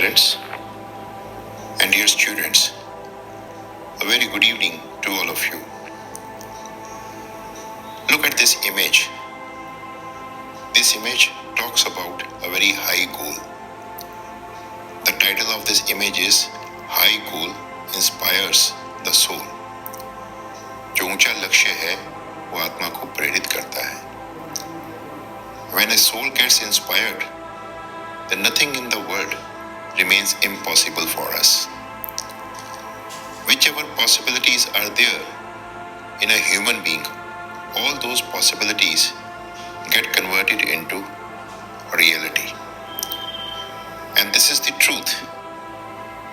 parents and dear students, a very good evening to all of you. Look at this image. This image talks about a very high goal. The title of this image is High Goal Inspires the Soul. जो ऊंचा लक्ष्य है वो आत्मा को प्रेरित करता है. When a soul gets inspired, then nothing in the world remains impossible for us. Whichever possibilities are there in a human being, all those possibilities get converted into reality. And this is the truth.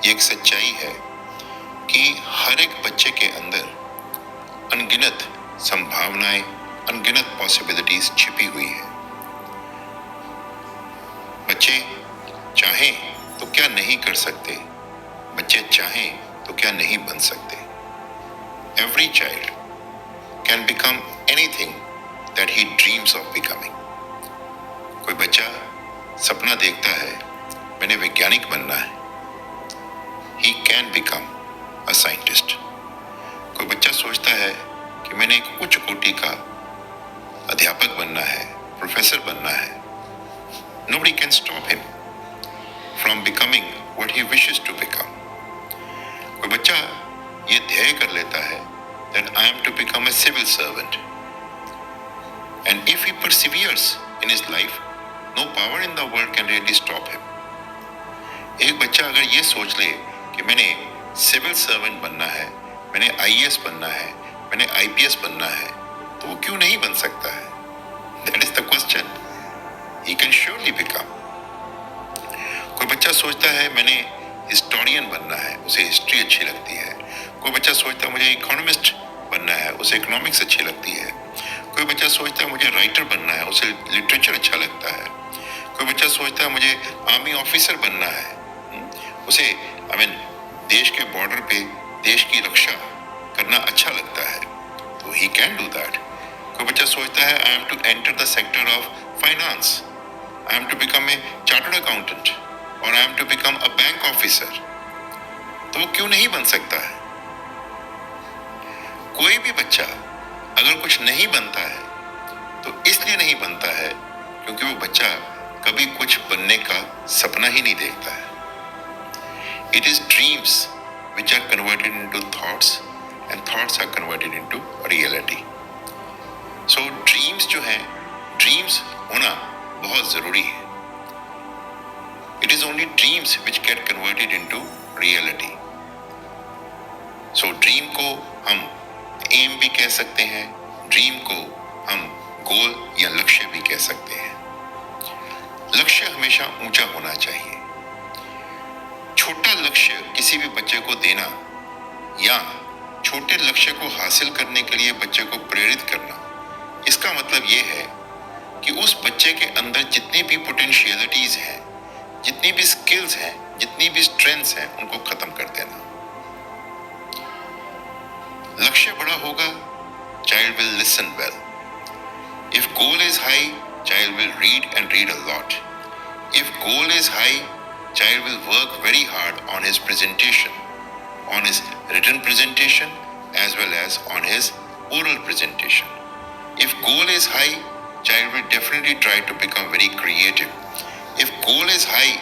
ये एक सच्चाई है कि हर एक बच्चे के अंदर अनगिनत संभावनाएं, अनगिनत पॉसिबिलिटीज छिपी हुई है. बच्चे चाहें तो क्या नहीं कर सकते, बच्चे चाहें तो क्या नहीं बन सकते. Every child can become anything that he dreams of becoming. कोई बच्चा सपना देखता है मैंने वैज्ञानिक बनना है. He can become a scientist. कोई बच्चा सोचता है कि मैंने एक उच्च कोटि का अध्यापक बनना है, प्रोफेसर बनना है. Nobody can stop him from becoming what he wishes to become. कोई बच्चा ये ध्येय कर लेता है that I am to become a civil servant. And if he perseveres in his life, no power in the world can really stop him. एक बच्चा अगर ये सोच ले कि मैंने सिविल सर्वेंट बनना है, मैंने आईएएस बनना है, मैंने आईपीएस बनना है, तो वो क्यों नहीं बन सकता है? That is the question. He can surely become. कोई बच्चा सोचता है मैंने हिस्टोरियन बनना है, उसे हिस्ट्री अच्छी लगती है. कोई बच्चा सोचता है मुझे इकोनॉमिस्ट बनना है, उसे इकोनॉमिक्स अच्छी लगती है. कोई बच्चा सोचता है मुझे राइटर बनना है, उसे लिटरेचर अच्छा लगता है. कोई बच्चा सोचता है मुझे आर्मी ऑफिसर बनना है, उसे देश के बॉर्डर पे देश की रक्षा करना अच्छा लगता है, तो ही कैन डू दैट. कोई बच्चा सोचता है I am to enter the sector of finance, I am to become a chartered accountant और I am to become a bank officer, तो वो क्यों नहीं बन सकता है? कोई भी बच्चा अगर कुछ नहीं बनता है तो इसलिए नहीं बनता है क्योंकि वो बच्चा कभी कुछ बनने का सपना ही नहीं देखता है. It is dreams which are converted into thoughts and thoughts are converted into reality. So dreams जो हैं, dreams होना बहुत जरूरी है. It is only dreams which get converted into reality. So dream को हम aim भी कह सकते हैं, dream को हम goal या लक्ष्य भी कह सकते हैं. लक्ष्य हमेशा ऊंचा होना चाहिए. छोटा लक्ष्य किसी भी बच्चे को देना या छोटे लक्ष्य को हासिल करने के लिए बच्चे को प्रेरित करना, इसका मतलब ये है कि उस बच्चे के अंदर जितनी भी पोटेंशियलिटीज हैं, जितनी भी स्किल्स हैं, जितनी भी स्ट्रेंथ्स हैं, उनको खत्म कर देना. लक्ष्य बड़ा होगा, child will listen well. If goal is high, child will read and read a lot. If goal is high, child will work very hard on his presentation, on his written presentation as well as on his oral presentation. If goal is high, child will definitely try to become very creative. If goal is high,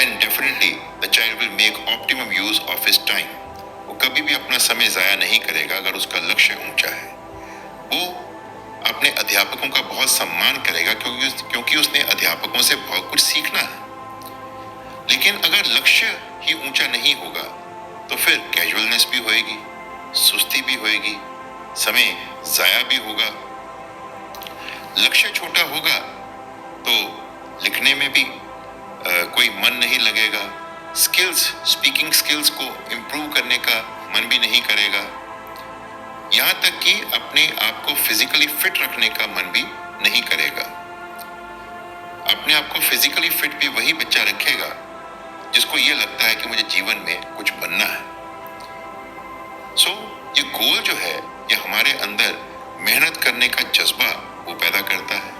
then definitely the child will make optimum use of his time. वो कभी भी अपना समय जाया नहीं करेगा अगर उसका लक्ष्य ऊंचा है. वो अपने अध्यापकों का बहुत सम्मान करेगा क्योंकि उसने अध्यापकों से बहुत कुछ सीखना है. लेकिन अगर लक्ष्य ही ऊंचा नहीं होगा तो फिर कैजुअलनेस भी होएगी, सुस्ती भी होएगी, समय जाया भी होगा. लक्ष्य छोटा होगा तो लिखने में भी कोई मन नहीं लगेगा. स्किल्स, स्पीकिंग स्किल्स को इम्प्रूव करने का मन भी नहीं करेगा. यहाँ तक कि अपने आप को फिजिकली फिट रखने का मन भी नहीं करेगा. अपने आप को फिजिकली फिट भी वही बच्चा रखेगा जिसको ये लगता है कि मुझे जीवन में कुछ बनना है. सो ये गोल जो है ये हमारे अंदर मेहनत करने का जज्बा वो पैदा करता है.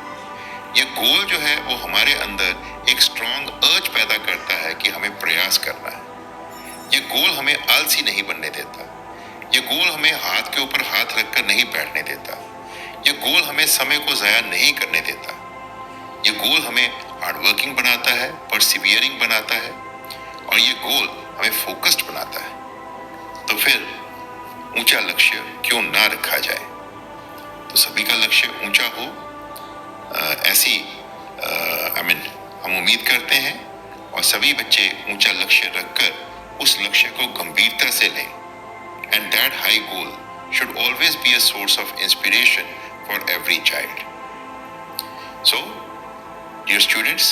ये गोल जो है वो हमारे अंदर एक स्ट्रॉन्ग अर्ज पैदा करता है कि हमें प्रयास करना है। ये गोल हमें आलसी नहीं बनने देता। ये गोल हमें हाथ के ऊपर हाथ रखकर नहीं बैठने देता। ये गोल हमें समय को ज़ाया नहीं करने देता। ये गोल हमें हार्डवर्किंग बनाता है, परसिवियरिंग बनाता है, और ये गोल हमें फोकस्ड बनाता है। तो फिर ऊंचा लक्ष्य क्यों ना रखा जाए। तो सभी का लक्ष्य ऊंचा हो, ऐसी हम उम्मीद करते हैं, और सभी बच्चे ऊंचा लक्ष्य रखकर उस लक्ष्य को गंभीरता से लें। And that high goal should always be a source of inspiration for every child. So, dear students,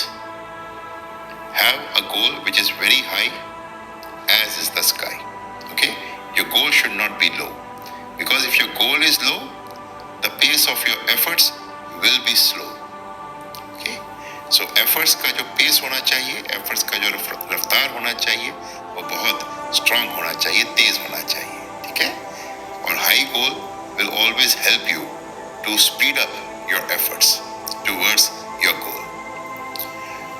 have a goal which is very high as is the sky. Okay? Your goal should not be low. Because if your goal is low, the pace of your efforts will be slow. Okay? So efforts का जो pace होना चाहिए, efforts का जो रफ्तार होना चाहिए, वो बहुत strong होना चाहिए, तेज होना चाहिए, ठीक है? और high goal will always help you to speed up your efforts towards your goal.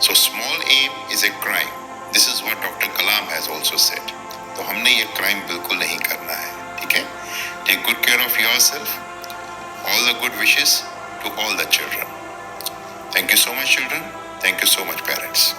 So small aim is a crime. This is what Dr. Kalam has also said. तो हमने ये crime बिल्कुल नहीं करना है, ठीक है? Take good care of yourself. All the good wishes to all the children. Thank you so much, children. Thank you so much, parents.